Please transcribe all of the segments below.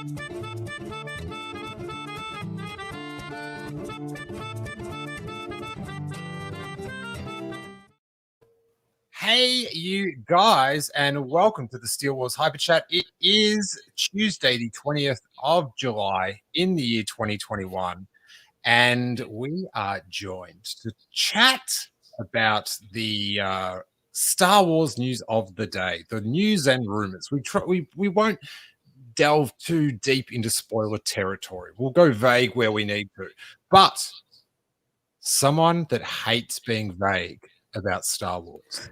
Hey, you guys, and welcome to the Steele Wars Hyperchat. It is Tuesday, the 20th of July in the year 2021, and we are joined to chat about the Star Wars news of the day, the news and rumors. We won't delve too deep into spoiler territory. We'll go vague where we need to, but someone that hates being vague about Star Wars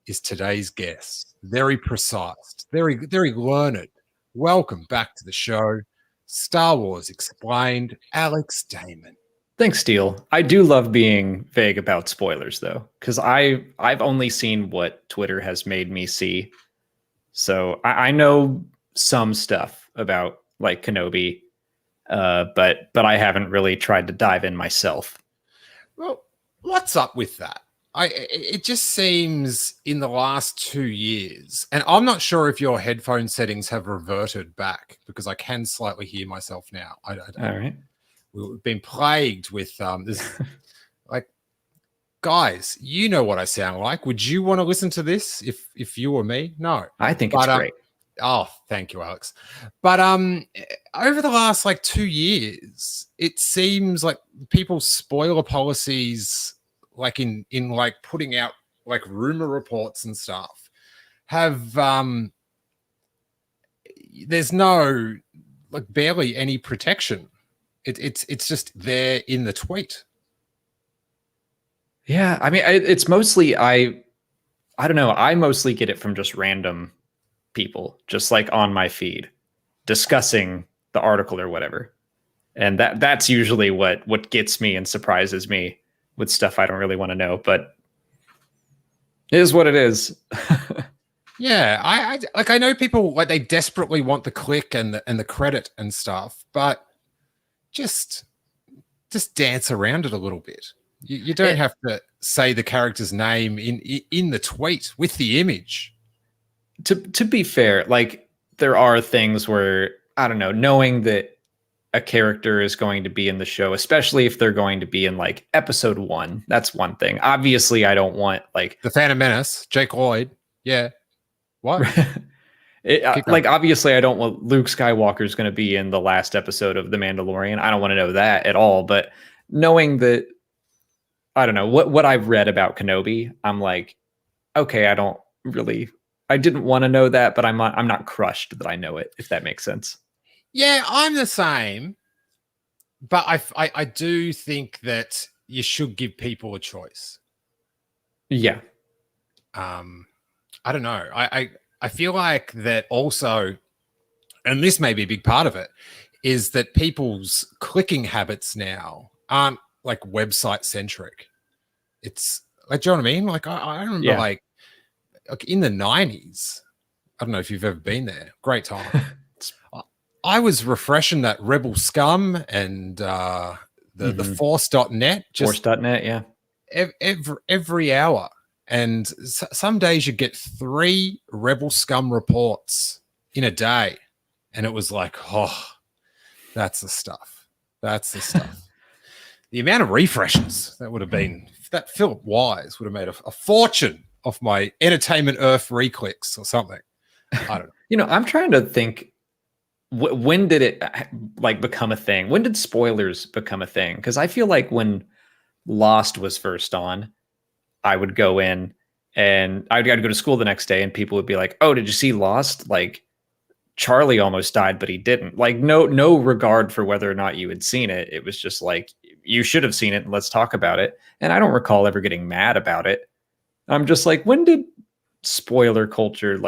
is today's guest. Very precise, very learned. Welcome back to the show, Star Wars Explained, Alex Damon. Thanks, Steele. I do love being vague about spoilers, though, because I've only seen what Twitter has made me see. So I know some stuff about like Kenobi, but I haven't really tried to dive in myself. Well, what's up with that? It just seems in the last 2 years, and I'm not sure if your headphone settings have reverted back because I can slightly hear myself now. I don't. All right. We've been plagued with this. Like, guys, you know what I sound like. Would you want to listen to this if you were me? No, I think it's great. Oh, thank you, Alex. But over the last 2 years, it seems like people's spoiler policies, like in putting out rumor reports and stuff, have there's no barely any protection. It's just there in the tweet. Yeah, I mean, it's mostly I don't know. I mostly get it from just random people, just like on my feed, discussing the article or whatever, and that's usually what gets me and surprises me with stuff I don't really want to know, but it is what it is. Yeah, I know people they desperately want the click and the credit and stuff, but just dance around it a little bit. You don't have to say the character's name in the tweet with the image. To be fair, there are things where, I don't know, knowing that a character is going to be in the show, especially if they're going to be in episode 1. That's one thing. Obviously, I don't want the Phantom Menace, Jake Lloyd. Yeah. What? Obviously, I don't want Luke Skywalker's going to be in the last episode of The Mandalorian. I don't want to know that at all. But knowing that, I don't know, what I've read about Kenobi, I'm like, okay, I didn't want to know that, but I'm not crushed that I know it, if that makes sense. Yeah, I'm the same, but I do think that you should give people a choice. Yeah. I don't know. I feel like that also, and this may be a big part of it, is that people's clicking habits now aren't website centric. It's do you know what I mean? I remember in the 90s. I don't know if you've ever been there. Great time. I was refreshing that Rebel Scum and the Force.net. Force.net, yeah. Every hour. And some days you get 3 Rebel Scum reports in a day. And it was that's the stuff. That's the stuff. The amount of refreshes that would have been, that Philip Wise would have made a fortune off my Entertainment Earth reclicks or something. I don't know. I'm trying to think, when did it become a thing? When did spoilers become a thing? Because I feel like when Lost was first on, I would go in and I'd go to school the next day and people would be like, oh, did you see Lost? Charlie almost died, but he didn't. No regard for whether or not you had seen it. It was just you should have seen it and let's talk about it. And I don't recall ever getting mad about it. I'm just when did spoiler culture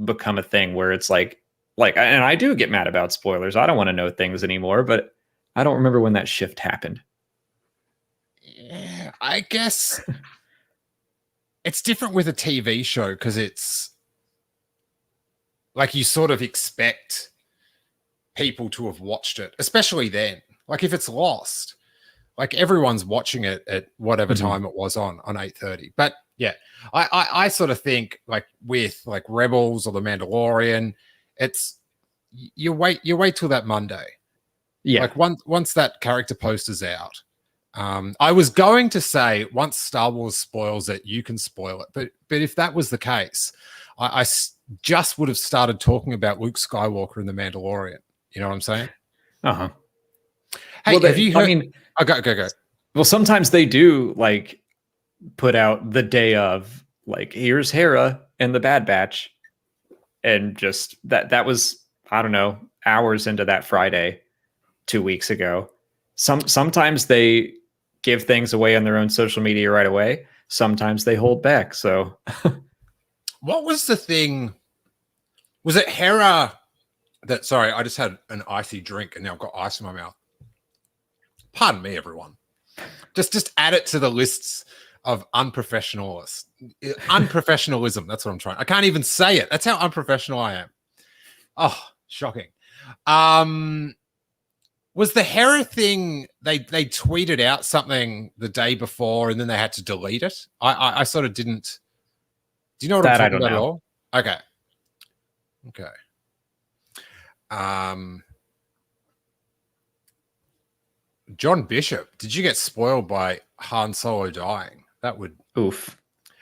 become a thing where it's and I do get mad about spoilers. I don't want to know things anymore, but I don't remember when that shift happened. Yeah, I guess it's different with a TV show because it's you sort of expect people to have watched it, especially then. If it's Lost, everyone's watching it at whatever time it was on 8:30. But yeah, I sort of think with Rebels or The Mandalorian, it's you wait till that Monday. Yeah. Like once that character poster is out. I was going to say once Star Wars spoils it, you can spoil it. But if that was the case, I just would have started talking about Luke Skywalker and the Mandalorian. You know what I'm saying? Uh-huh. Hey, Well, have you heard? I mean, oh, go. well, sometimes they do like put out the day of, like, here's Hera and the Bad Batch, and just that was, I don't know, hours into that Friday 2 weeks ago. Sometimes they give things away on their own social media right away. Sometimes they hold back. So What was the thing? Was it Hera that? Sorry, I just had an icy drink and now I've got ice in my mouth. Pardon me, everyone. Just add it to the lists of unprofessionalism. That's what I'm trying. I can't even say it. That's how unprofessional I am. Oh, shocking. Was the Hera thing, they tweeted out something the day before and then they had to delete it? I sort of didn't. Do you know what I'm talking about at all? Okay. John Bishop, did you get spoiled by Han Solo dying? That would oof.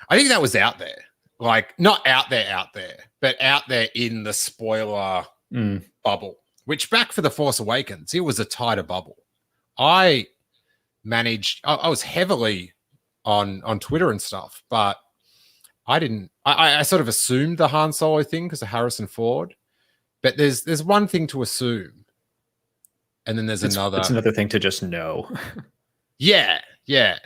I think that was out there. Like, not out there, but out there in the spoiler bubble. Which, back for The Force Awakens, it was a tighter bubble. I was heavily on Twitter and stuff, but I sort of assumed the Han Solo thing because of Harrison Ford. But there's one thing to assume, and then there's another. It's another thing to just know. Yeah. It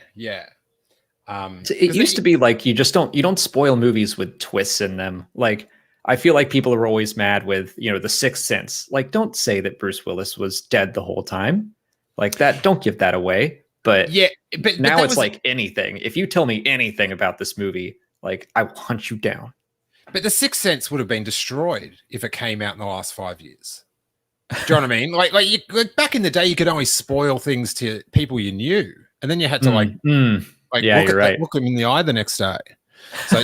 used to be like you don't spoil movies with twists in them. Like, I feel like people are always mad with, The Sixth Sense. Like, don't say that Bruce Willis was dead the whole time. Like that, don't give that away. But yeah, now it's like anything. If you tell me anything about this movie, like, I will hunt you down. But The Sixth Sense would have been destroyed if it came out in the last 5 years. Do you know what I mean? Like back in the day, you could only spoil things to people you knew, and then you had to look them in the eye the next day. So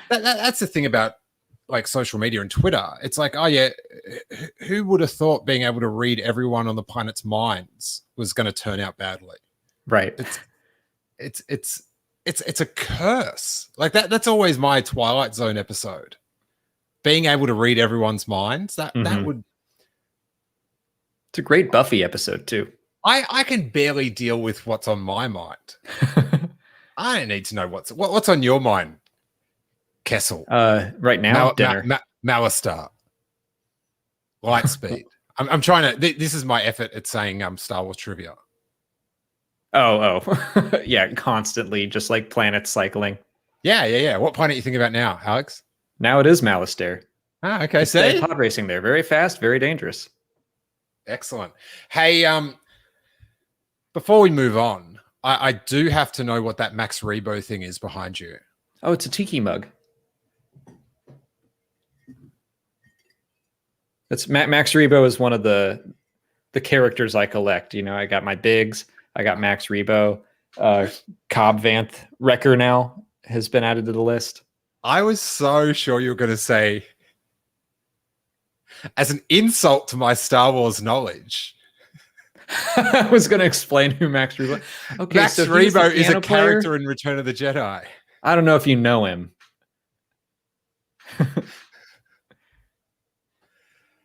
that's the thing about like social media and Twitter. It's like, oh yeah, who would have thought being able to read everyone on the planet's minds was going to turn out badly? Right. It's a curse. Like that's always my Twilight Zone episode. Being able to read everyone's minds, that would. It's a great Buffy episode too. I can barely deal with what's on my mind. I don't need to know what's on your mind, Kessel. Right now, dinner. Malastar. Lightspeed. I'm trying to. This is my effort at saying Star Wars trivia. Oh, yeah, constantly just like planets cycling. Yeah. What planet are you thinking about now, Alex? Now it is Malastare. Ah, okay. See, pod racing there, very fast, very dangerous. Excellent. Hey, before we move on, I do have to know what that Max Rebo thing is behind you. Oh, it's a tiki mug. It's Max Rebo is one of the characters I collect. I got my Biggs. I got Max Rebo. Cobb Vanth Wrecker now has been added to the list. I was so sure you were going to say, as an insult to my Star Wars knowledge, I was going to explain who Max Rebo is. Okay, Max Rebo is a character in Return of the Jedi. I don't know if you know him.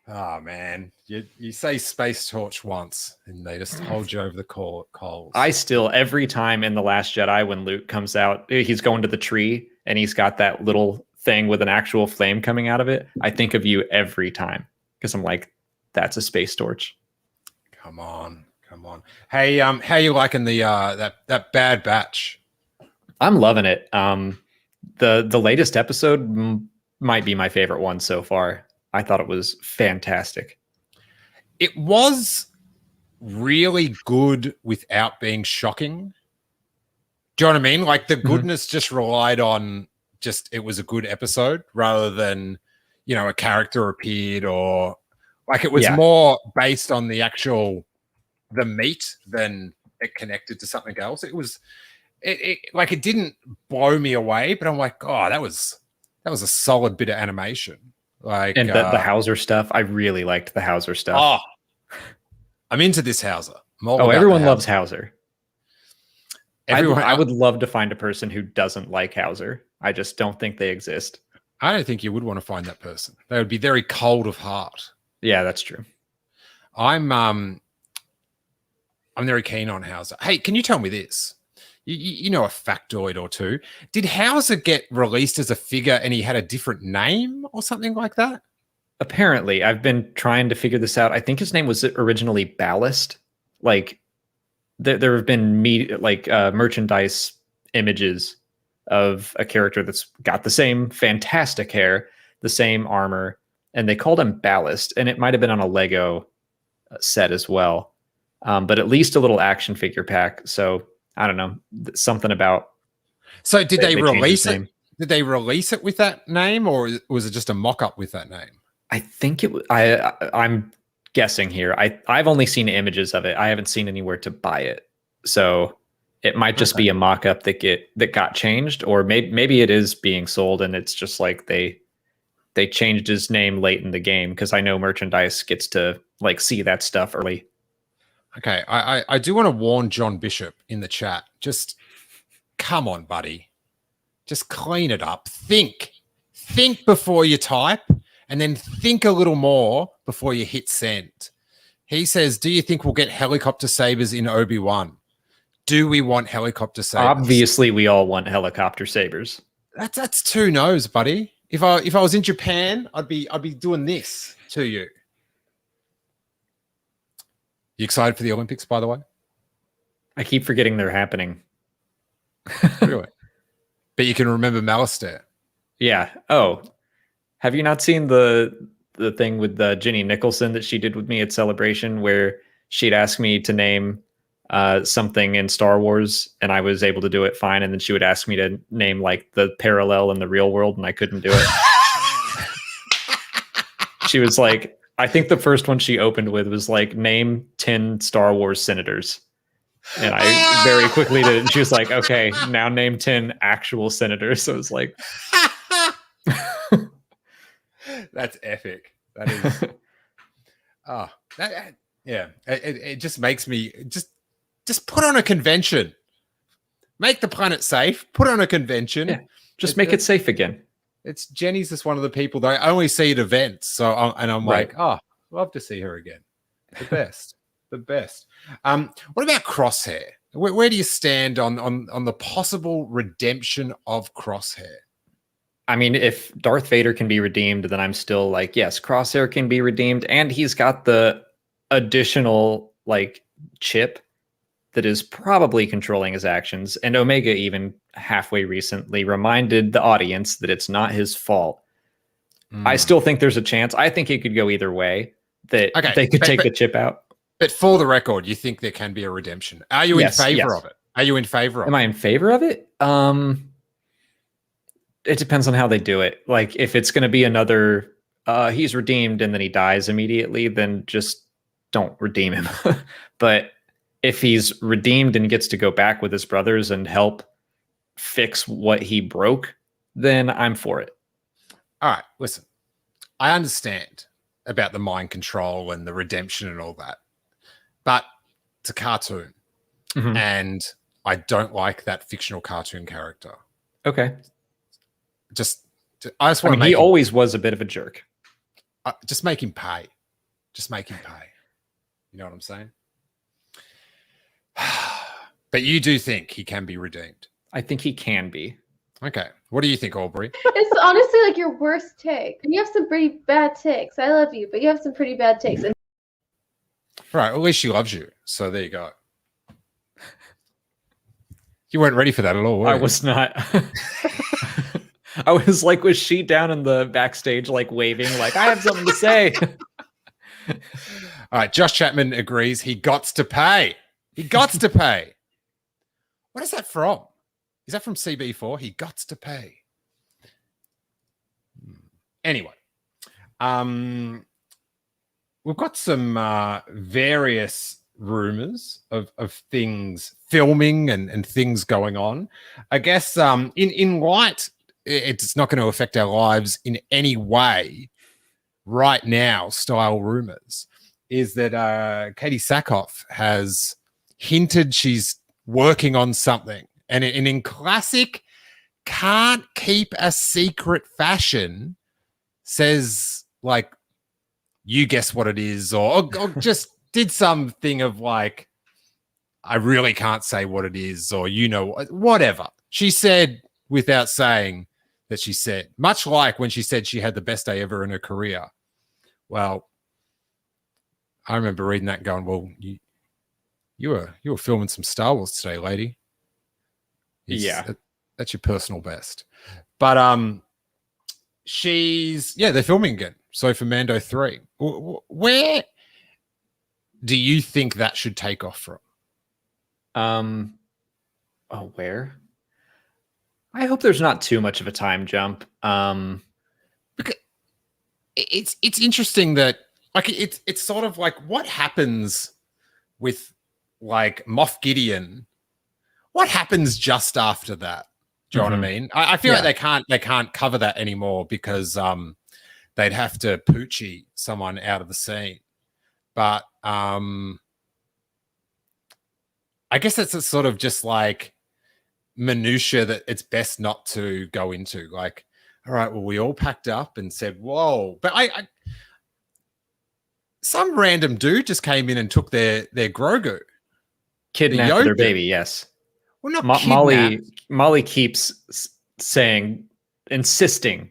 Oh, man. You say Space Torch once, and they just hold you over the coals. I still, every time in The Last Jedi, when Luke comes out, he's going to the tree, and he's got that little thing with an actual flame coming out of it. I think of you every time, because I'm like, that's a space torch. Come on. Hey, how you liking the that Bad Batch? I'm loving it. The latest episode might be my favorite one so far. I thought it was fantastic. It was really good without being shocking. Do you know what I mean? Like the goodness just relied on it was a good episode rather than, a character appeared or like it was more based on the meat than it connected to something else. It didn't blow me away, but I'm like, oh, that was a solid bit of animation. Like, And the Hauser stuff, I really liked the Hauser stuff. oh, I'm into this Hauser. Everyone loves Hauser. Everyone, I would love to find a person who doesn't like Hauser. I just don't think they exist. I don't think you would want to find that person. They would be very cold of heart. Yeah, that's true. I'm very keen on Hauser. Hey, can you tell me this? You know a factoid or two. Did Hauser get released as a figure and he had a different name or something like that? Apparently, I've been trying to figure this out. I think his name was originally Ballast. Like, there have been merchandise images of a character that's got the same fantastic hair, the same armor, and they called him Ballast. And it might have been on a Lego set as well, but at least a little action figure pack. So I don't know, something about. So did they release it? Did they release it with that name, or was it just a mock-up with that name? I think it. I'm guessing here. I've only seen images of it. I haven't seen anywhere to buy it, so it might just be a mock-up that got changed, or maybe it is being sold and it's just like they changed his name late in the game, because I know merchandise gets to like see that stuff early. Okay, I do want to warn John Bishop in the chat. Just come on, buddy. Just clean it up. Think before you type, and then think a little more before you hit send. He says, do you think we'll get helicopter sabers in Obi-Wan? Do we want helicopter sabers? Obviously, we all want helicopter sabers. That's two no's, buddy. If I was in Japan, I'd be doing this to you. You excited for the Olympics, by the way? I keep forgetting they're happening. Really? But you can remember Malistaire. Yeah. Oh, have you not seen the thing with Ginny Nicholson that she did with me at Celebration, where she'd ask me to name something in Star Wars, and I was able to do it fine, and then she would ask me to name like the parallel in the real world, and I couldn't do it. She was like, I think the first one she opened with was like, name 10 Star Wars senators. And I very quickly did it. And she was like, okay, now name 10 actual senators. So it's like, that's epic. That is. Yeah. It just makes me just put on a convention. Make the planet safe. Put on a convention. Yeah, just make it safe again. It's Jenny's just one of the people that I only see at events. So I'm Right. like, oh, love to see her again. The best. The best. What about Crosshair? Where do you stand on the possible redemption of Crosshair? I mean, if Darth Vader can be redeemed, then I'm still like, yes, Crosshair can be redeemed. And he's got the additional like chip that is probably controlling his actions. And Omega even halfway recently reminded the audience that it's not his fault. I still think there's a chance. I think it could go either way, that they could take the chip out. But for the record, you think there can be a redemption. Are you in favor of it? Are you in favor of it? Am I in favor of it? It depends on how they do it. Like, if it's going to be another, he's redeemed and then he dies immediately, then just don't redeem him. But if he's redeemed and gets to go back with his brothers and help fix what he broke, then I'm for it. All right, listen. I understand about the mind control and the redemption and all that, but it's a cartoon, and I don't like that fictional cartoon character. Okay. I just want to make he always was a bit of a jerk. Just make him pay. Just make him pay. You know what I'm saying? But you do think he can be redeemed? I think he can be. Okay. What do you think, Aubrey? It's honestly like your worst take. You have some pretty bad takes. I love you, but you have some pretty bad takes. And right. At least she loves you. So there you go. You weren't ready for that at all, were you? I was not. I was like, was she down in the backstage, like waving, like, I have something to say? All right. Josh Chapman agrees. He gots to pay. He gots to pay. What is that from? Is that from CB4? He gots to pay. Anyway, we've got some various rumors of things filming and things going on. I guess in light, it's not going to affect our lives in any way right now style rumors is that Katie Sackhoff has hinted she's working on something, and in classic can't keep a secret fashion, says like, you guess what it is, or just did something of like, I really can't say what it is, or whatever. She said without saying that she said, much like when she said she had the best day ever in her career. Well, I remember reading that and going, well, you were filming some Star Wars today, lady. That's your personal best. But they're filming again. So for Mando 3, where do you think that should take off from? Where? I hope there's not too much of a time jump. Because it's interesting that like it's sort of like what happens with like Moff Gideon. What happens just after that? Do you know what I mean? I feel like they can't cover that anymore because they'd have to Poochie someone out of the scene. But I guess it's a sort of just like minutia that it's best not to go into. Like, all right, well, we all packed up and said, whoa. But I some random dude just came in and took their Grogu. Kidnapped their baby, yes. Well, not kidnapped. Molly keeps insisting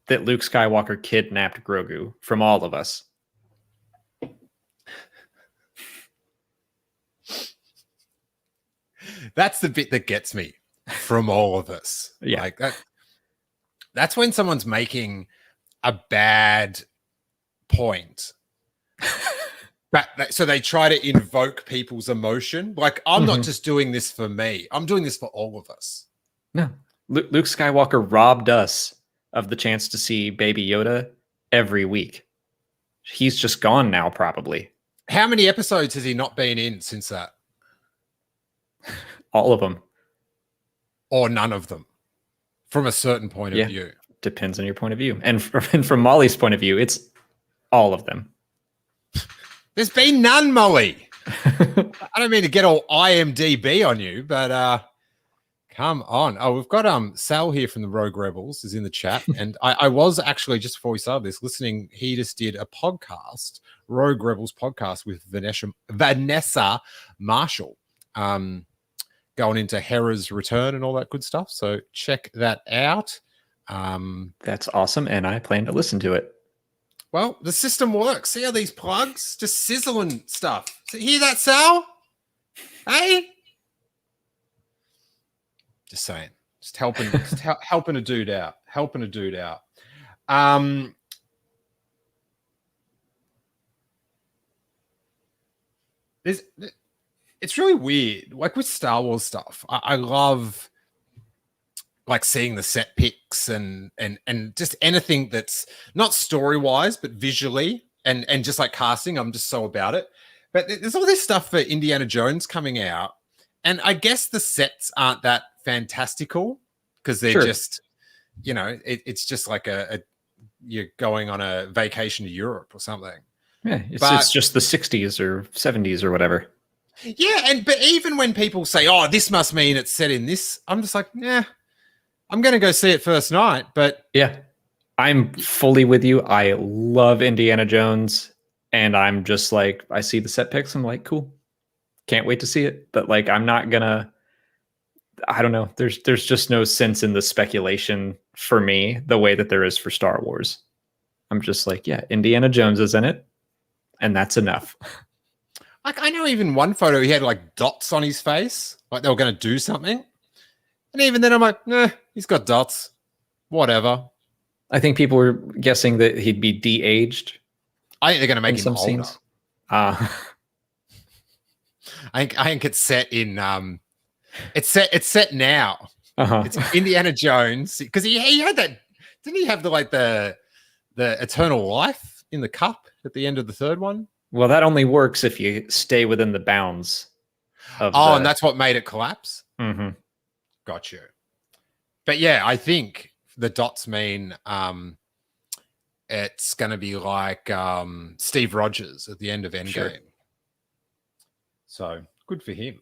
that Luke Skywalker kidnapped Grogu from all of us. That's the bit that gets me, from all of us. Yeah. Like that's when someone's making a bad point. So they try to invoke people's emotion. Like, I'm not just doing this for me. I'm doing this for all of us. No. Luke Skywalker robbed us of the chance to see Baby Yoda every week. He's just gone now, probably. How many episodes has he not been in since that? All of them. Or none of them. From a certain point of view. Depends on your point of view. And from Molly's point of view, it's all of them. There's been none, Molly. I don't mean to get all IMDb on you, but come on. Oh, we've got Sal here from the Rogue Rebels is in the chat. And I was actually, just before we started this, listening. He just did a podcast, Rogue Rebels podcast with Vanessa Marshall, going into Hera's return and all that good stuff. So check that out. That's awesome. And I plan to listen to it. Well, the system works. See how these plugs just sizzling stuff. So hear that, Sal? Hey, just saying, just helping, helping a dude out, It's really weird. Like with Star Wars stuff, I love like seeing the set pics and just anything that's not story wise, but visually and just like casting. I'm just so about it. But there's all this stuff for Indiana Jones coming out, and I guess the sets aren't that fantastical because they're just, it's just like you're going on a vacation to Europe or something. Yeah, it's just the 60s or 70s or whatever. Yeah, but even when people say, "Oh, this must mean it's set in this," I'm just like, "Yeah, I'm going to go see it first night." But yeah, I'm fully with you. I love Indiana Jones, and I'm just like, I see the set pics, I'm like, cool, can't wait to see it. But like, I'm not gonna. I don't know. There's just no sense in the speculation for me the way that there is for Star Wars. I'm just like, yeah, Indiana Jones is in it, and that's enough. Like, I know even one photo, he had like dots on his face, like they were going to do something. And even then I'm like, he's got dots. Whatever. I think people were guessing that he'd be de-aged. I think they're going to make him some older. Scenes. I think it's set in it's set now. It's Indiana Jones, because he had that, didn't he have the eternal life in the cup at the end of the third one? Well, that only works if you stay within the bounds of and that's what made it collapse? Mm-hmm. Got you. But yeah, I think the dots mean it's going to be like Steve Rogers at the end of Endgame. Sure. So good for him.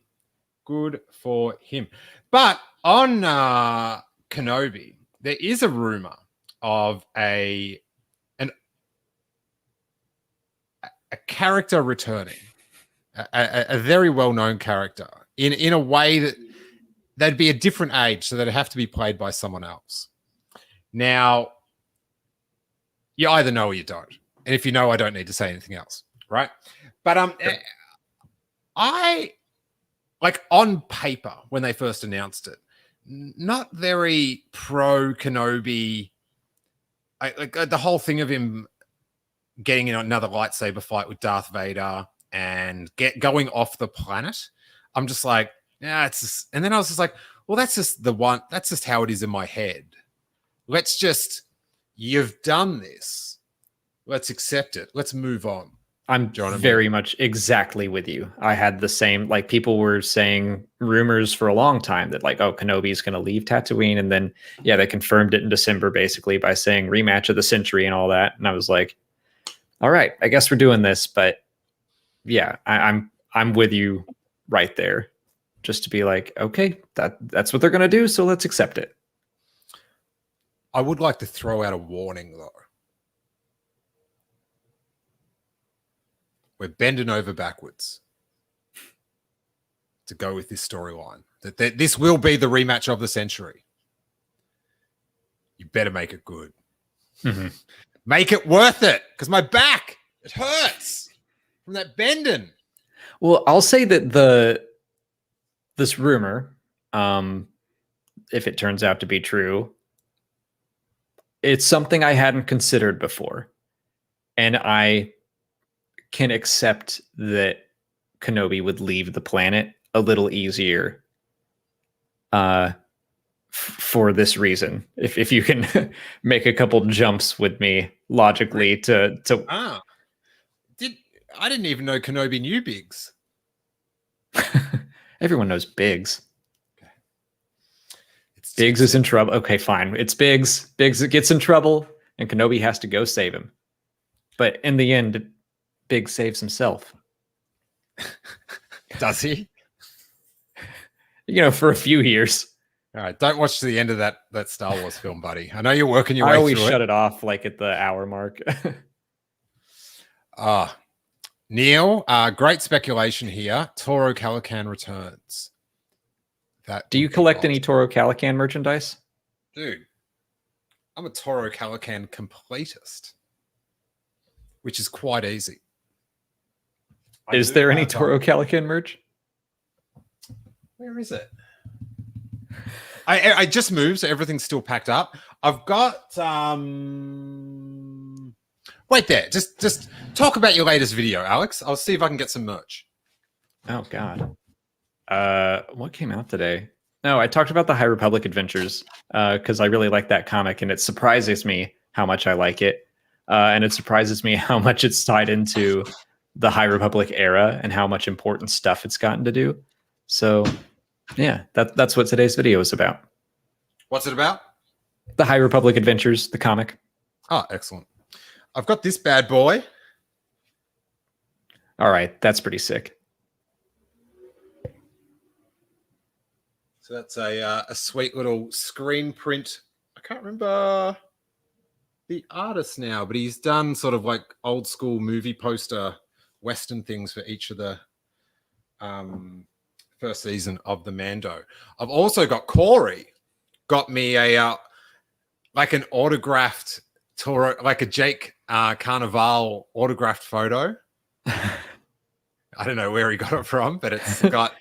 Good for him. But on Kenobi, there is a rumor of a character returning, a very well-known character in a way that they'd be a different age, so they'd have to be played by someone else. Now, you either know or you don't. And if you know, I don't need to say anything else, right? But I, like, on paper, when they first announced it, not very pro Kenobi. Like the whole thing of him getting in another lightsaber fight with Darth Vader and going off the planet. I'm just like, yeah, it's just, and then I was just like, well, that's just how it is in my head. You've done this. Let's accept it. Let's move on. I'm very much exactly with you. I had the same, like, people were saying rumors for a long time that, like, oh, Kenobi's going to leave Tatooine. And then, yeah, they confirmed it in December, basically, by saying rematch of the century and all that. And I was like, all right, I guess we're doing this. But yeah, I'm with you right there. Just to be like, okay, that's what they're going to do. So let's accept it. I would like to throw out a warning, though. We're bending over backwards to go with this storyline. That this will be the rematch of the century. You better make it good. Mm-hmm. Make it worth it, because my back, it hurts from that bending. Well, I'll say that this rumor, if it turns out to be true, it's something I hadn't considered before. And I can accept that Kenobi would leave the planet a little easier for this reason. If you can make a couple jumps with me logically to I didn't even know Kenobi knew Biggs. Everyone knows Biggs. Okay. Biggs is in trouble. Okay, fine. It's Biggs. Biggs gets in trouble and Kenobi has to go save him. But in the end, Biggs saves himself. Does he? You know, for a few years. All right, don't watch to the end of that Star Wars film, buddy. I know you're working your way through it. I always shut it off like at the hour mark. Neil, great speculation here. Toro Calican returns. Do you collect any Toro Calican merchandise? Dude, I'm a Toro Calican completist, which is quite easy. Is there any Toro Calican merch? Where is it? I just moved, so everything's still packed up. I've got wait there. Just talk about your latest video, Alex. I'll see if I can get some merch. Oh God. What came out today? No, I talked about the High Republic Adventures because I really like that comic, and it surprises me how much I like it. And it surprises me how much it's tied into the High Republic era and how much important stuff it's gotten to do. So yeah, that's what today's video is about. What's it about? The High Republic Adventures, the comic. Oh, excellent. I've got this bad boy. All right, that's pretty sick. So that's a sweet little screen print. I can't remember the artist now, but he's done sort of like old school movie poster Western things for each of the first season of the Mando. I've also got Corey got me a like an autographed Toro, like a Jake Carnival autographed photo. I don't know where he got it from, but it's got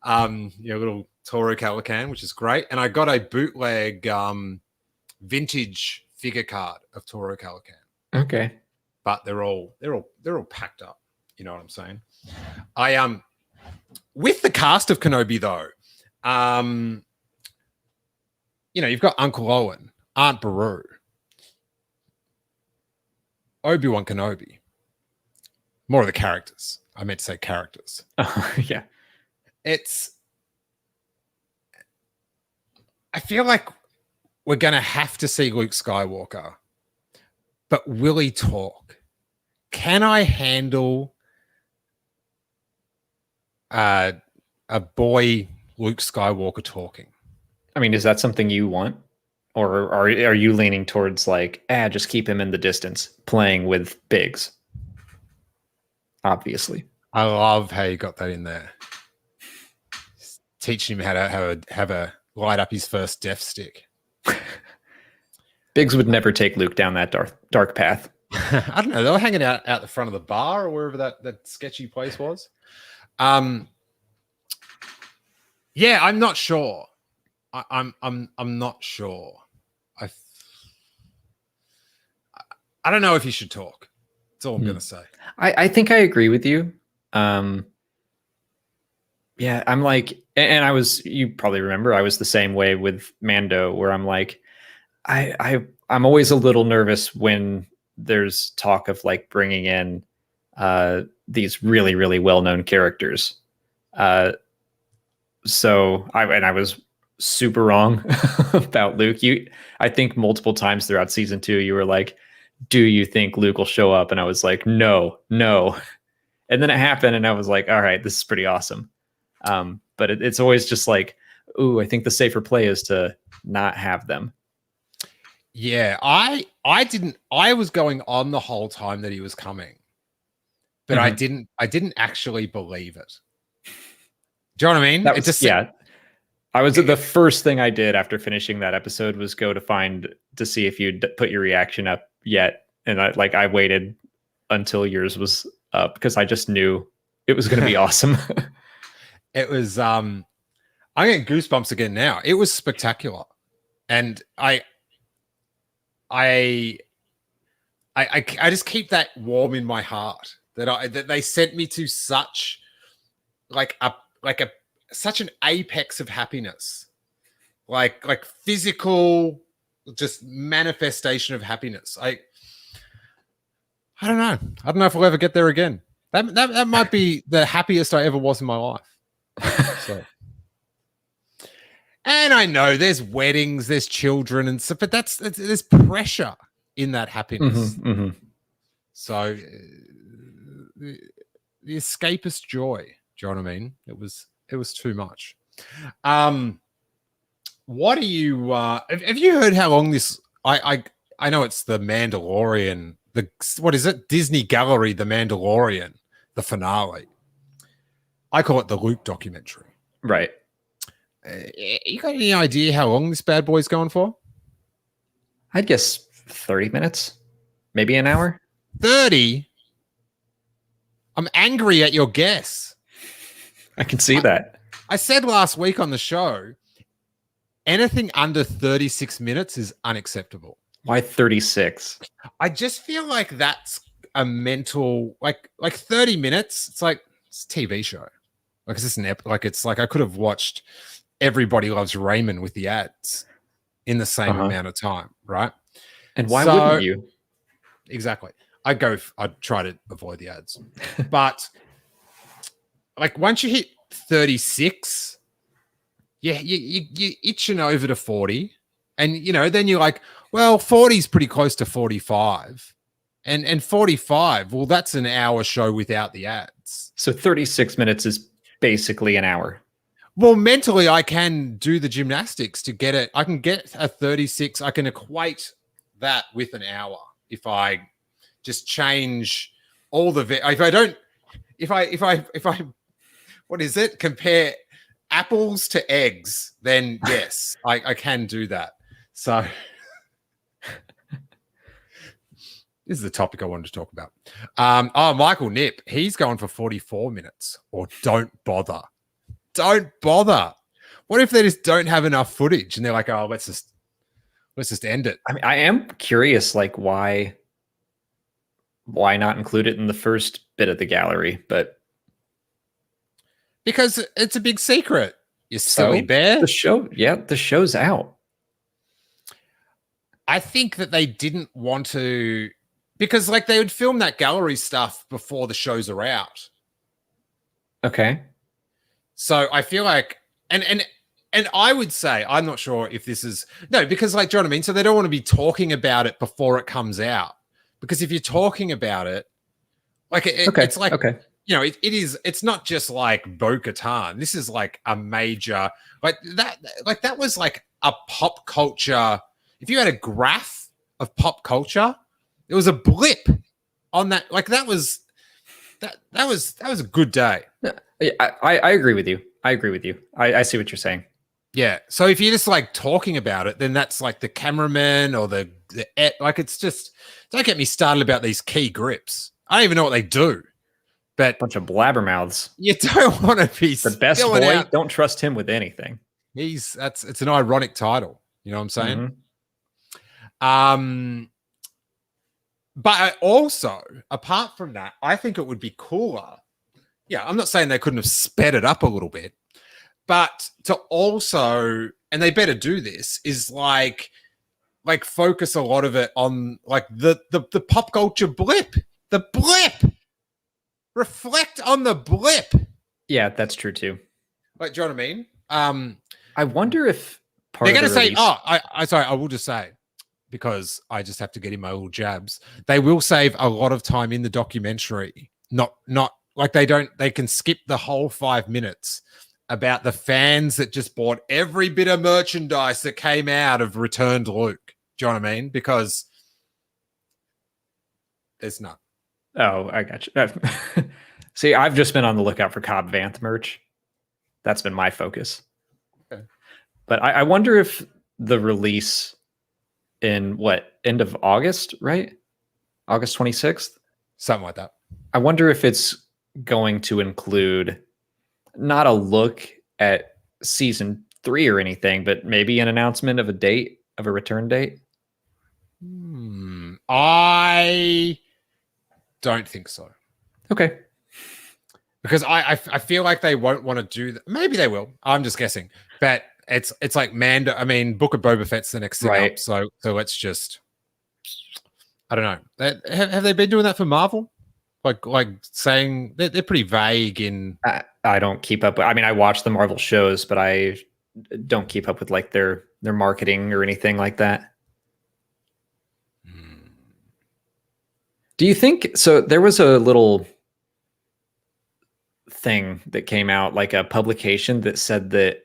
little Toro Calican, which is great. And I got a bootleg vintage figure card of Toro Calican. Okay. But they're all packed up. You know what I'm saying? I with the cast of Kenobi though, you've got Uncle Owen, Aunt Beru, Obi-Wan Kenobi. More of the characters. I meant to say characters. Yeah. I feel like we're going to have to see Luke Skywalker but will he talk? Can I handle a boy Luke Skywalker talking? I mean, is that something you want? Or are you leaning towards like, just keep him in the distance, playing with Biggs? Obviously. I love how you got that in there. Teaching him how to have a light up his first death stick. Biggs would never take Luke down that dark path. I don't know. They were hanging out the front of the bar or wherever that sketchy place was. Yeah, I'm not sure. I'm not sure. I don't know if he should talk. That's all I'm going to say. I think I agree with you. Yeah, I'm like, and you probably remember, I was the same way with Mando, where I'm like, I'm always a little nervous when there's talk of like bringing in these really, really well-known characters. So I was super wrong about Luke. I think multiple times throughout season 2, you were like, do you think Luke will show up? And I was like, no. And then it happened and I was like, all right, this is pretty awesome. But it's always just like, ooh, I think the safer play is to not have them. Yeah, I was going on the whole time that he was coming, but I didn't actually believe it. Do you know what I mean? The first thing I did after finishing that episode was go to see if you'd put your reaction up yet. And I waited until yours was up because I just knew it was going to be awesome. It was, I'm getting goosebumps again now. It was spectacular. And I just keep that warm in my heart that they sent me to such such an apex of happiness, like physical, just manifestation of happiness. I don't know. I don't know if we'll ever get there again. That might be the happiest I ever was in my life. So. And I know there's weddings, there's children and stuff, but there's pressure in that happiness. So the escapist joy. Do you know what I mean? It was too much. What do you have you heard how long this? I know it's the Mandalorian. What is it? Disney Gallery, The Mandalorian, the finale. I call it the Luke documentary. Right. You got any idea how long this bad boy's going for? I'd guess 30 minutes, maybe an hour. 30? I'm angry at your guess. I can see that. I said last week on the show, anything under 36 minutes is unacceptable. Why 36? I just feel like that's a mental, like 30 minutes. It's like it's a TV show. Like, is this it's like I could have watched Everybody Loves Raymond with the ads in the same amount of time, right? And why wouldn't you? Exactly. I'd try to avoid the ads. But like once you hit 36, yeah, you itching over to 40. And then you're like, well, 40 is pretty close to 45. And 45, well, that's an hour show without the ads. So 36 minutes is basically an hour. Well, mentally, I can do the gymnastics to get it. I can get a 36. I can equate that with an hour if I just change all the. If I, what is it? Compare apples to eggs, then yes, I can do that. So this is the topic I wanted to talk about. Michael Nip, he's going for 44 minutes, or don't bother. Don't bother. What if they just don't have enough footage and they're like, oh, let's just end it. I mean, I am curious, like why not include it in the first bit of the gallery? But because it's a big secret. You silly bear. The show's out. I think that they didn't want to, because like they would film that gallery stuff before the shows are out. Okay. So I feel like, and I would say, I'm not sure if this is, no, because like, do you know what I mean? So they don't want to be talking about it before it comes out. because if you're talking about it, like Okay. it's like okay. you know, it's not just like Bo-Katan. This is like a major like that was like a pop culture. If you had a graph of pop culture, it was a blip on that. Like that was a good day. Yeah, I agree with you. I agree with you. I see what you're saying. Yeah. So if you're just like talking about it, then that's like the cameraman or like it's just don't get me started about these key grips. I don't even know what they do. But Bunch of blabbermouths. you don't want to be The best spilling boy. out. Don't trust him with anything. It's an ironic title. You know what I'm saying? Mhm. But I also, apart from that, I think it would be cooler. Yeah, I'm not saying they couldn't have sped it up a little bit, but to also, and they better do this, is like focus a lot of it on like the pop culture blip. The blip. Reflect on the blip. Yeah, that's true too. Like, do you know what I mean? I wonder if they're going to say, I will just say, because I just have to get in my little jabs. They will save a lot of time in the documentary. Not like they can skip the whole 5 minutes about the fans that just bought every bit of merchandise that came out of Returned Luke. Do you know what I mean? Because there's none. Oh, I got you. See, I've just been on the lookout for Cobb Vanth merch. That's been my focus. Okay. But I wonder if the release in end of August, right? August 26th? Something like that. I wonder if it's going to include not a look at season 3 or anything, but maybe an announcement of a return date. I don't think so. Okay. Because I feel like they won't want to do that. Maybe they will. I'm just guessing. But it's like Mando. I mean, Book of Boba Fett's the next thing up. So let's just. I don't know. Have they been doing that for Marvel? Like saying they're pretty vague in. I don't keep up. I mean, I watch the Marvel shows, but I don't keep up with like their marketing or anything like that. Do you think so? There was a little thing that came out, like a publication that said that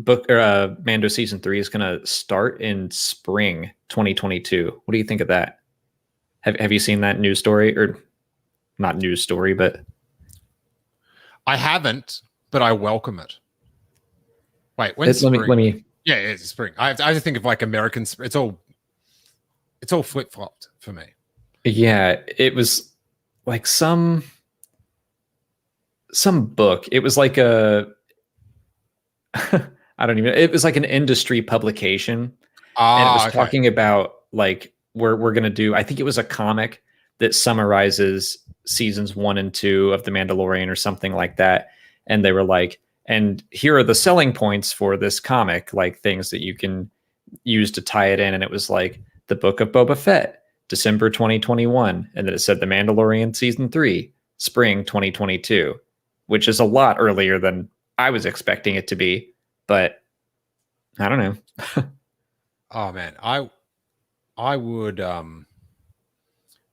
Mando season 3 is going to start in spring 2022. What do you think of that? Have you seen that news story, or not news story, but I haven't, but I welcome it. Wait, when's let spring? me. Yeah, it's spring. I have to think of like American. It's all flip flopped for me. Yeah, it was like some book. It was like a I don't even. It was like an industry publication, and it was talking about like we're gonna do. I think it was a comic that summarizes seasons 1 and 2 of The Mandalorian or something like that. And they were like, and here are the selling points for this comic, like things that you can use to tie it in. And it was like the Book of Boba Fett, December 2021. And then it said The Mandalorian season 3, spring 2022, which is a lot earlier than I was expecting it to be. But I don't know. Oh man, I would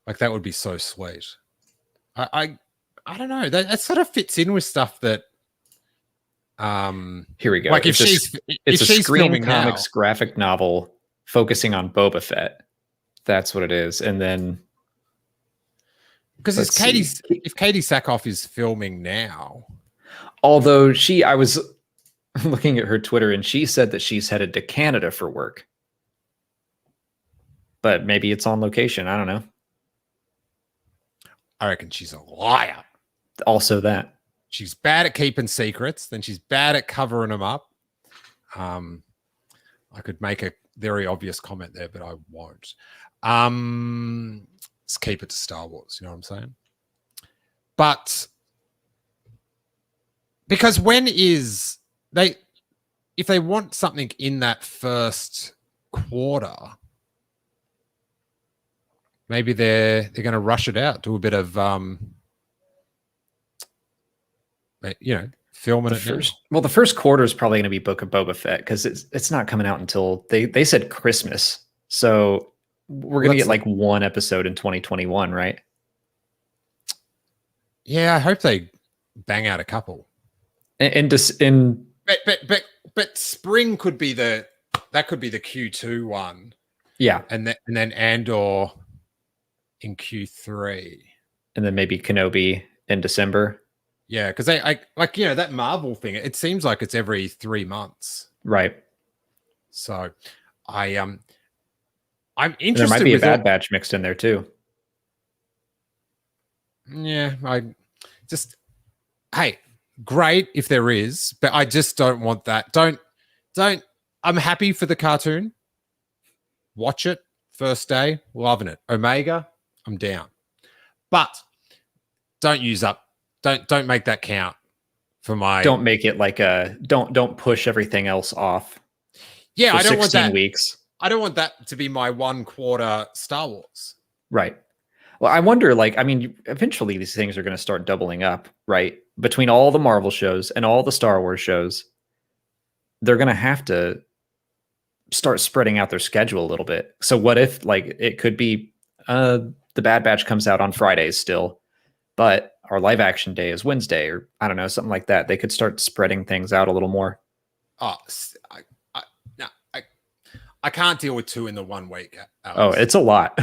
like that would be so sweet. I don't know. That sort of fits in with stuff that here we go. Like it's a Screen Comics graphic novel focusing on Boba Fett. That's what it is. And then because if Katie Sackhoff is filming now, although I was looking at her Twitter and she said that she's headed to Canada for work. But maybe it's on location. I don't know. I reckon she's a liar. Also that. She's bad at keeping secrets. Then she's bad at covering them up. I could make a very obvious comment there, but I won't. Let's keep it to Star Wars. You know what I'm saying? But because if they want something in that first quarter, maybe they're going to rush it out, do a bit of, filming it first. Well, the first quarter is probably going to be Book of Boba Fett because it's not coming out until they said Christmas. So We're gonna get like one episode in 2021, right? Yeah, I hope they bang out a couple. And But spring could be the Q2 one. Yeah, and then Andor in Q3, and then maybe Kenobi in December. Yeah, because I like, you know, that Marvel thing. It seems like it's every 3 months, right? So I'm interested. And there might be a Bad Batch mixed in there too. Yeah, hey, great if there is, but I just don't want that. Don't. I'm happy for the cartoon. Watch it first day, loving it. Omega, I'm down, but don't make that count for my. Don't make it like a don't push everything else off. Yeah, I don't want 16 weeks. I don't want that to be my 1 quarter Star Wars. Right. Well, I wonder, like, I mean, eventually these things are going to start doubling up, right? Between all the Marvel shows and all the Star Wars shows, they're going to have to start spreading out their schedule a little bit. So what if, like, it could be the Bad Batch comes out on Fridays still, but our live action day is Wednesday, or I don't know, something like that. They could start spreading things out a little more. Oh, I can't deal with 2 in the 1 week. Alex. Oh, it's a lot.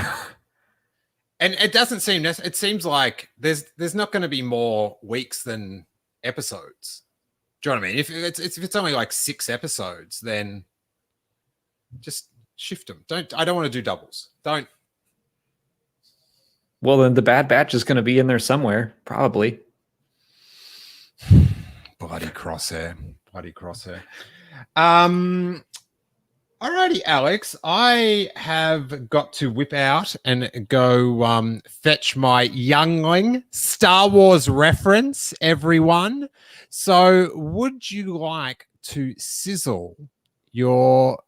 And it doesn't seem. It seems like there's not going to be more weeks than episodes. Do you know what I mean? If it's only like 6 episodes, then just shift them. I don't want to do doubles. Don't. Well, then the Bad Batch is going to be in there somewhere, probably. Bloody Crosshair. Alrighty, Alex. I have got to whip out and go fetch my youngling Star Wars reference, everyone. So would you like to sizzle your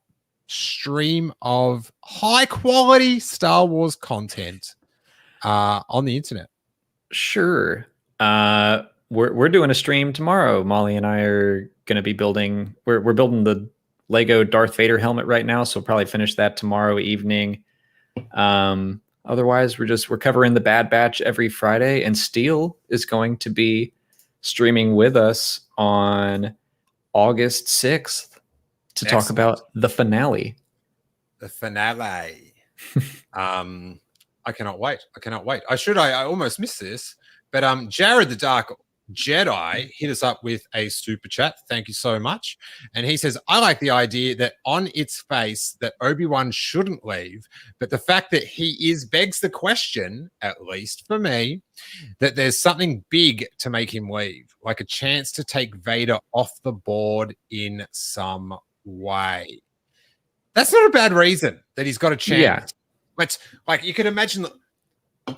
stream of high quality Star Wars content on the internet? Sure. We're doing a stream tomorrow. Molly and I are going to be building. We're building the Lego Darth Vader helmet right now, so we'll probably finish that tomorrow evening. Otherwise, we're covering the Bad Batch every Friday, and Steele is going to be streaming with us on August 6th to talk about the finale. The finale. I cannot wait. I almost missed this, but Jared the Dark Jedi hit us up with a super chat. Thank you so much. And he says, I like the idea that on its face that Obi-Wan shouldn't leave, but the fact that he is begs the question, at least for me, that there's something big to make him leave, like a chance to take Vader off the board in some way. That's not a bad reason that he's got a chance. Yeah. But like you can imagine the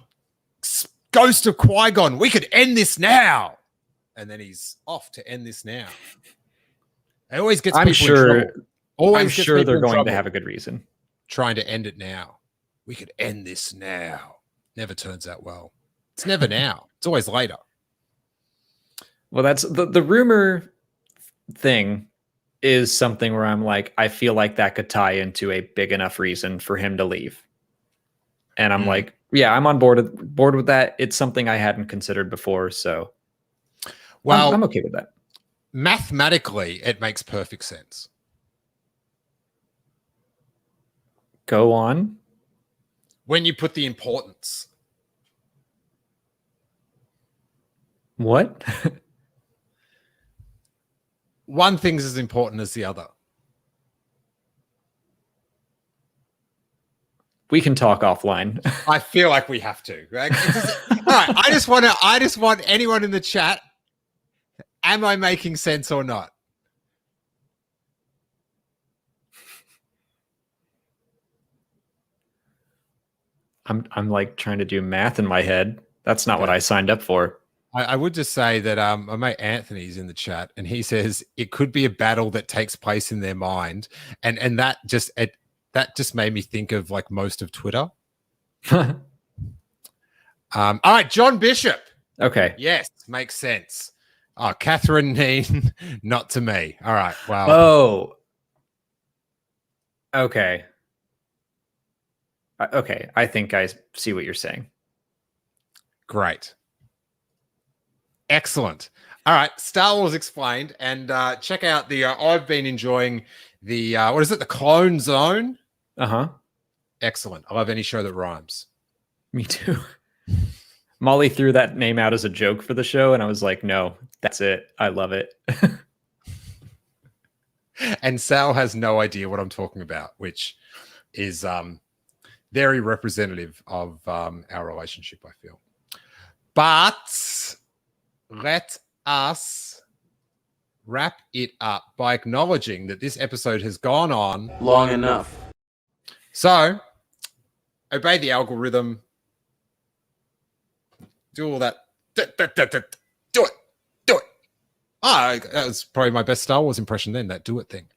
Ghost of Qui-Gon, we could end this now. And then he's off to end this now. It always gets people in trouble. I'm sure they're going to have a good reason. Trying to end it now. We could end this now. Never turns out well. It's never now. It's always later. Well, that's the rumor thing is something where I'm like, I feel like that could tie into a big enough reason for him to leave. And I'm like, yeah, I'm on board with that. It's something I hadn't considered before, so well, I'm okay with that. Mathematically, it makes perfect sense. Go on. When you put the importance. What? One thing's as important as the other. We can talk offline. I feel like we have to. All right. I just want anyone in the chat. Am I making sense or not? I'm like trying to do math in my head. That's not what I signed up for. I would just say that my mate Anthony's in the chat, and he says it could be a battle that takes place in their mind, and that just made me think of like most of Twitter. All right, John Bishop. Okay. Yes, makes sense. Oh, Catherine Neen, not to me. All right. Wow. Oh. Okay. Okay, I think I see what you're saying. Great. Excellent. All right, Star Wars Explained, and check out the. I've been enjoying the what is it? The Clone Zone. Uh-huh. Excellent. I love any show that rhymes. Me too. Molly threw that name out as a joke for the show, and I was like, no, that's it. I love it. And Sal has no idea what I'm talking about, which is very representative of our relationship, I feel. But let us wrap it up by acknowledging that this episode has gone on long enough. So, obey the algorithm. Do all that. Do it. Do it. Ah, that was probably my best Star Wars impression then, that do it thing.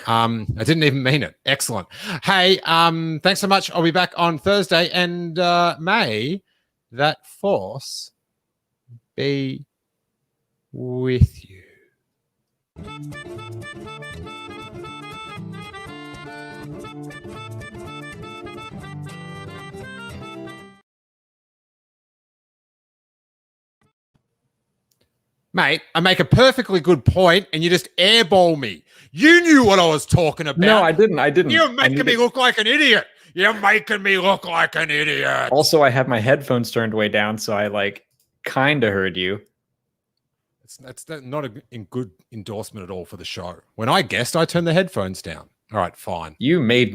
I didn't even mean it. Excellent. Hey, thanks so much. I'll be back on Thursday, and may that force be with you. Mate, I make a perfectly good point and you just airball me. You knew what I was talking about. No, I didn't. You're making me look like an idiot. You're making me look like an idiot. Also, I had my headphones turned way down, so I like kind of heard you. That's not a good endorsement at all for the show. When I guessed, I turned the headphones down. All right, fine. You made